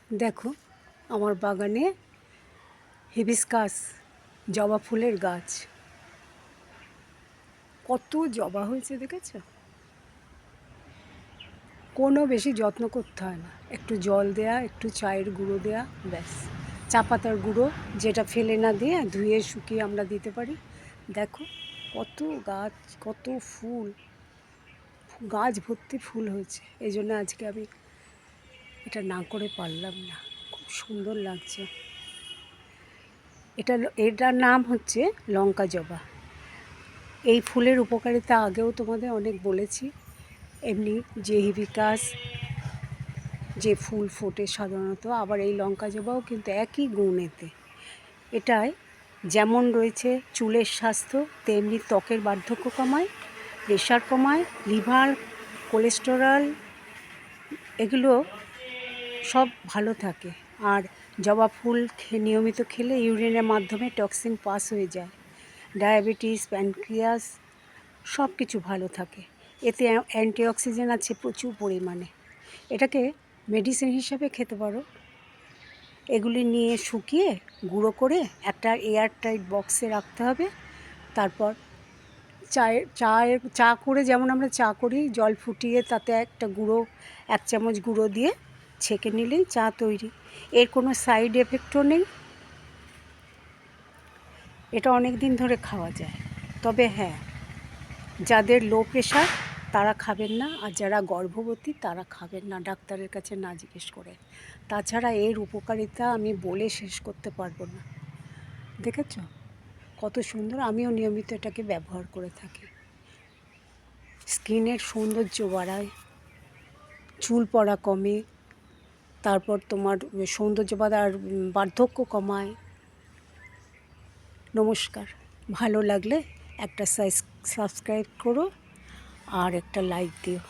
দেখো আমার বাগানে হিবিস্কাস জবা ফুলের গাছ, কত জবা হয়েছে দেখেছো? কোনো বেশি যত্ন করতে হয় না, একটু জল দেয়া, একটু চায়ের গুঁড়ো দেয়া, ব্যাস। চা পাতার গুঁড়ো, যেটা ফেলে না দিয়ে ধুয়ে শুকিয়ে আমরা দিতে পারি। দেখো কত গাছ, কত ফুল, গাছ ভর্তি ফুল হয়েছে। এই জন্য আজকে আমি এটা না করে পারলাম না, খুব সুন্দর লাগছে। এটার নাম হচ্ছে লঙ্কা জবা। এই ফুলের উপকারিতা আগেও তোমাদের অনেক বলেছি। এমনি যে হিবিস্কাস যে ফুল ফোটে সাধারণত, আবার এই লঙ্কা জবাও কিন্তু একই গুণ এতে। এটায় যেমন রয়েছে চুলের স্বাস্থ্য, তেমনি ত্বকের বার্ধক্য কমায়, প্রেশার কমায়, লিভার, কোলেস্টেরল, এগুলো সব ভালো থাকে। আর জবা ফুল নিয়মিত খেলে ইউরিনের মাধ্যমে টক্সিন পাস হয়ে যায়। ডায়াবেটিস, প্যানক্রিয়াস সব কিছু ভালো থাকে। এতে অ্যান্টিঅক্সিডেন্ট আছে প্রচুর পরিমাণে। এটাকে মেডিসিন হিসাবে খেতে পারো। এগুলি নিয়ে শুকিয়ে গুঁড়ো করে একটা এয়ারটাইট বক্সে রাখতে হবে। তারপর চা করে, যেমন আমরা চা করি, জল ফুটিয়ে তাতে একটা গুঁড়ো, 1 চামচ গুঁড়ো দিয়ে ছেঁকে নিলেই চা তৈরি। এর কোনো সাইড এফেক্টও নেই। এটা অনেক দিন ধরে খাওয়া যায়। তবে হ্যাঁ, যাদের লো প্রেশার তারা খাবেন না, আর যারা গর্ভবতী তারা খাবেন না ডাক্তারের কাছে না জিজ্ঞেস করে। তাছাড়া এর উপকারিতা আমি বলে শেষ করতে পারবো না। দেখেছ কত সুন্দর? আমিও নিয়মিত এটাকে ব্যবহার করে থাকি। স্কিনের সৌন্দর্য বাড়ায়, চুল পড়া কমে, তারপর তোমার সৌন্দর্য বাড়ার বার্ধক্য কমায়। নমস্কার। ভালো লাগলে একটা সাবস্ক্রাইব করো আর একটা লাইক দিও।